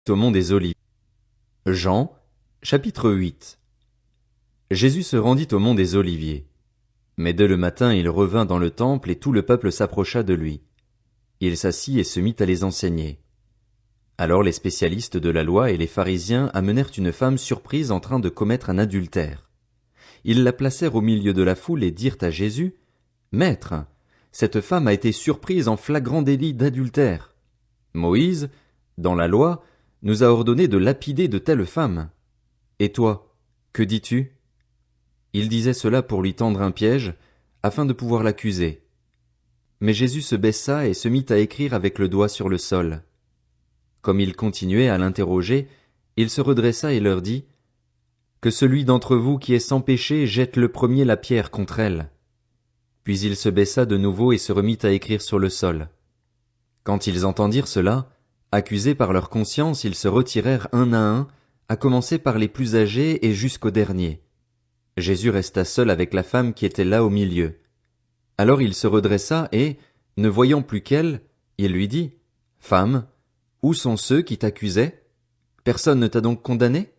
au mont des Oliviers. Jean, chapitre 8. Jésus se rendit au mont des Oliviers. Mais dès le matin il revint dans le temple et tout le peuple s'approcha de lui. Il s'assit et se mit à les enseigner. Alors les spécialistes de la loi et les pharisiens amenèrent une femme surprise en train de commettre un adultère. Ils la placèrent au milieu de la foule et dirent à Jésus, « Maître, cette femme a été surprise en flagrant délit d'adultère. Moïse, dans la loi, nous a ordonné de lapider de telles femmes. Et toi, que dis-tu » Ils disaient cela pour lui tendre un piège, afin de pouvoir l'accuser. Mais Jésus se baissa et se mit à écrire avec le doigt sur le sol. Comme ils continuaient à l'interroger, il se redressa et leur dit, « Que celui d'entre vous qui est sans péché jette le premier la pierre contre elle. » Puis il se baissa de nouveau et se remit à écrire sur le sol. Quand ils entendirent cela, accusés par leur conscience, ils se retirèrent un à un, à commencer par les plus âgés et jusqu'au dernier. Jésus resta seul avec la femme qui était là au milieu. Alors il se redressa et, ne voyant plus qu'elle, il lui dit, « Femme, où sont ceux qui t'accusaient? Personne ne t'a donc condamné? »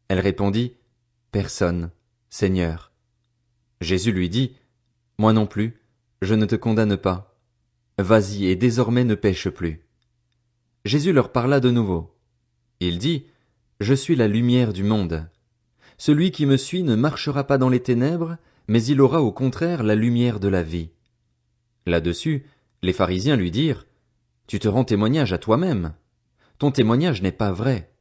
Elle répondit, « Personne, Seigneur. » Jésus lui dit, « Moi non plus, je ne te condamne pas. Vas-y et désormais ne pêche plus. » Jésus leur parla de nouveau. Il dit, « Je suis la lumière du monde. Celui qui me suit ne marchera pas dans les ténèbres, mais il aura au contraire la lumière de la vie. » Là-dessus, les pharisiens lui dirent, « Tu te rends témoignage à toi-même. Ton témoignage n'est pas vrai. »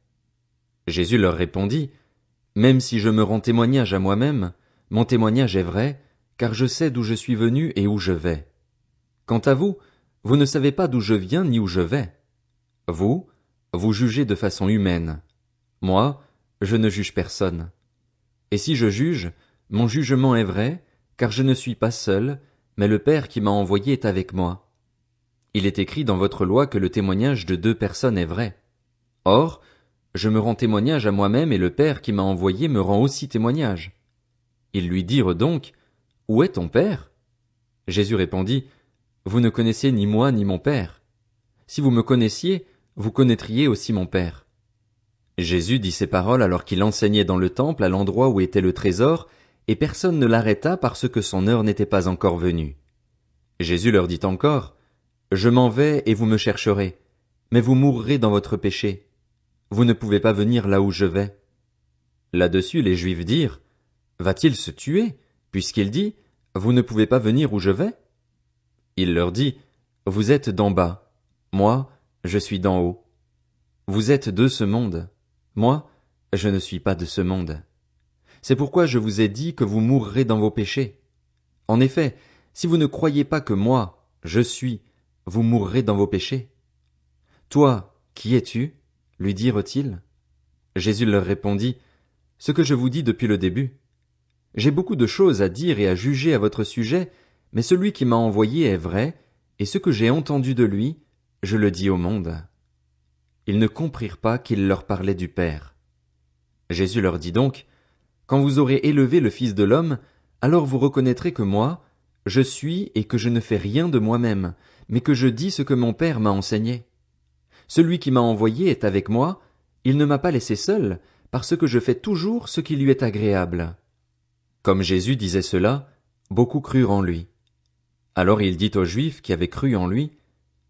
Jésus leur répondit, « Même si je me rends témoignage à moi-même, mon témoignage est vrai, car je sais d'où je suis venu et où je vais. Quant à vous, vous ne savez pas d'où je viens ni où je vais. Vous, vous jugez de façon humaine. Moi, je ne juge personne. Et si je juge, mon jugement est vrai, car je ne suis pas seul, mais le Père qui m'a envoyé est avec moi. Il est écrit dans votre loi que le témoignage de 2 personnes est vrai. Or, je me rends témoignage à moi-même et le Père qui m'a envoyé me rend aussi témoignage. » Ils lui dirent donc, « Où est ton Père ?» Jésus répondit, « Vous ne connaissez ni moi ni mon Père. Si vous me connaissiez, vous connaîtriez aussi mon Père. » Jésus dit ces paroles alors qu'il enseignait dans le temple à l'endroit où était le trésor, et personne ne l'arrêta parce que son heure n'était pas encore venue. Jésus leur dit encore, « Je m'en vais et vous me chercherez, mais vous mourrez dans votre péché. Vous ne pouvez pas venir là où je vais. » Là-dessus les Juifs dirent, « Va-t-il se tuer, puisqu'il dit, vous ne pouvez pas venir où je vais? » Il leur dit, « Vous êtes d'en bas, moi, je suis d'en haut. Vous êtes de ce monde, moi, je ne suis pas de ce monde. C'est pourquoi je vous ai dit que vous mourrez dans vos péchés. En effet, si vous ne croyez pas que moi, je suis, vous mourrez dans vos péchés. Toi, qui es-tu? Lui dirent-ils. Jésus leur répondit, Ce que je vous dis depuis le début. J'ai beaucoup de choses à dire et à juger à votre sujet, mais celui qui m'a envoyé est vrai, et ce que j'ai entendu de lui, je le dis au monde. » Ils ne comprirent pas qu'il leur parlait du Père. Jésus leur dit donc, Quand vous aurez élevé le Fils de l'homme, alors vous reconnaîtrez que moi, je suis et que je ne fais rien de moi-même, mais que je dis ce que mon Père m'a enseigné. Celui qui m'a envoyé est avec moi, il ne m'a pas laissé seul, parce que je fais toujours ce qui lui est agréable. Comme Jésus disait cela, beaucoup crurent en lui. Alors il dit aux Juifs qui avaient cru en lui,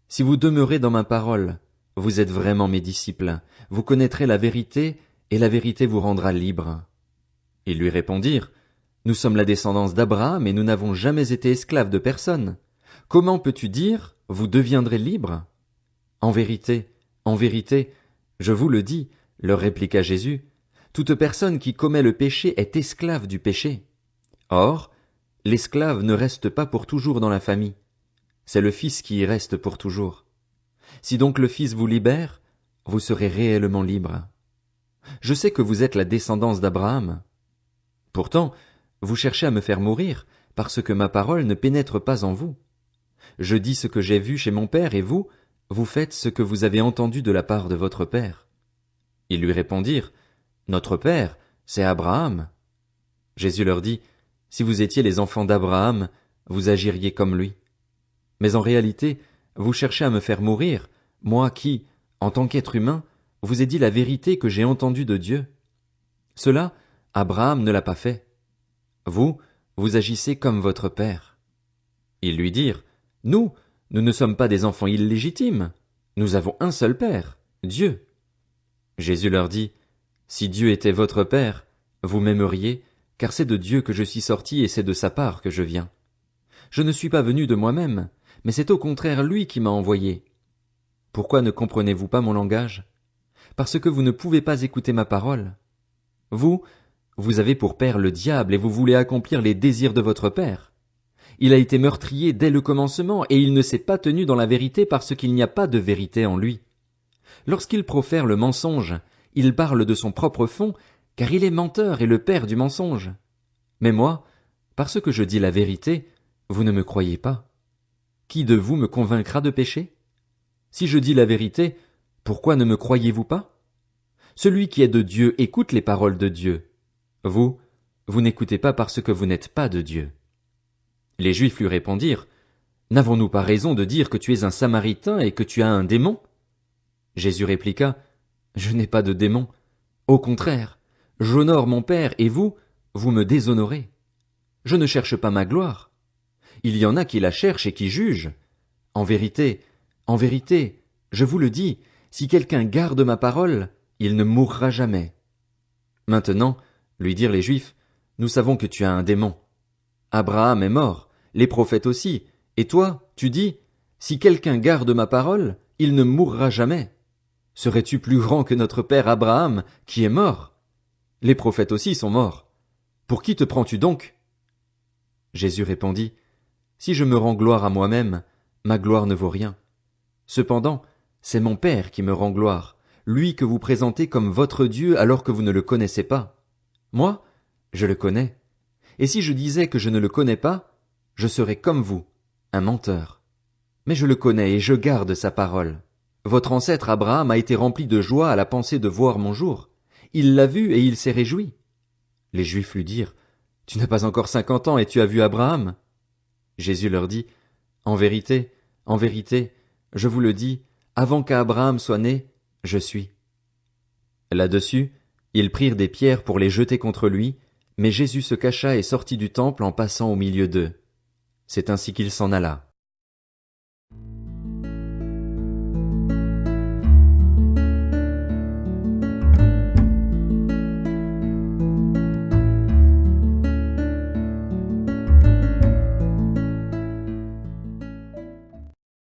Si vous demeurez dans ma parole, vous êtes vraiment mes disciples, vous connaîtrez la vérité, et la vérité vous rendra libre. Ils lui répondirent, Nous sommes la descendance d'Abraham et nous n'avons jamais été esclaves de personne. Comment peux-tu dire, vous deviendrez libres? En vérité, je vous le dis, leur répliqua Jésus, toute personne qui commet le péché est esclave du péché. Or, l'esclave ne reste pas pour toujours dans la famille. C'est le Fils qui y reste pour toujours. Si donc le Fils vous libère, vous serez réellement libre. Je sais que vous êtes la descendance d'Abraham. Pourtant, vous cherchez à me faire mourir, parce que ma parole ne pénètre pas en vous. Je dis ce que j'ai vu chez mon Père, et vous, vous faites ce que vous avez entendu de la part de votre Père. Ils lui répondirent, Notre Père, c'est Abraham. Jésus leur dit, Si vous étiez les enfants d'Abraham, vous agiriez comme lui. Mais en réalité, vous cherchez à me faire mourir, moi qui, en tant qu'être humain, vous ai dit la vérité que j'ai entendue de Dieu. Cela, Abraham ne l'a pas fait. Vous, vous agissez comme votre père. » Ils lui dirent, « Nous ne sommes pas des enfants illégitimes. Nous avons un seul père, Dieu. » Jésus leur dit, « Si Dieu était votre père, vous m'aimeriez, car c'est de Dieu que je suis sorti et c'est de sa part que je viens. Je ne suis pas venu de moi-même, mais c'est au contraire lui qui m'a envoyé. Pourquoi ne comprenez-vous pas mon langage? Parce que vous ne pouvez pas écouter ma parole. Vous avez pour père le diable et vous voulez accomplir les désirs de votre père. Il a été meurtrier dès le commencement et il ne s'est pas tenu dans la vérité parce qu'il n'y a pas de vérité en lui. Lorsqu'il profère le mensonge, il parle de son propre fond, car il est menteur et le père du mensonge. Mais moi, parce que je dis la vérité, vous ne me croyez pas. Qui de vous me convaincra de péché? Si je dis la vérité, pourquoi ne me croyez-vous pas? Celui qui est de Dieu écoute les paroles de Dieu. Vous n'écoutez pas parce que vous n'êtes pas de Dieu. Les Juifs lui répondirent, « N'avons-nous pas raison de dire que tu es un Samaritain et que tu as un démon? » Jésus répliqua, « Je n'ai pas de démon. Au contraire, j'honore mon Père et vous me déshonorez. Je ne cherche pas ma gloire. Il y en a qui la cherchent et qui jugent. En vérité, je vous le dis, si quelqu'un garde ma parole, il ne mourra jamais. » Maintenant, lui dirent les Juifs, « Nous savons que tu as un démon. Abraham est mort, les prophètes aussi, et toi, tu dis, si quelqu'un garde ma parole, il ne mourra jamais. Serais-tu plus grand que notre père Abraham, qui est mort? Les prophètes aussi sont morts. Pour qui te prends-tu donc? » Jésus répondit, « Si je me rends gloire à moi-même, ma gloire ne vaut rien. Cependant, c'est mon Père qui me rend gloire, lui que vous présentez comme votre Dieu alors que vous ne le connaissez pas. Moi, je le connais. Et si je disais que je ne le connais pas, je serais comme vous, un menteur. Mais je le connais et je garde sa parole. Votre ancêtre Abraham a été rempli de joie à la pensée de voir mon jour. Il l'a vu et il s'est réjoui. » Les Juifs lui dirent, « Tu n'as pas encore 50 ans et tu as vu Abraham? » Jésus leur dit, « En vérité, je vous le dis, avant qu'Abraham soit né, je suis. » Là-dessus, ils prirent des pierres pour les jeter contre lui, mais Jésus se cacha et sortit du temple en passant au milieu d'eux. C'est ainsi qu'il s'en alla.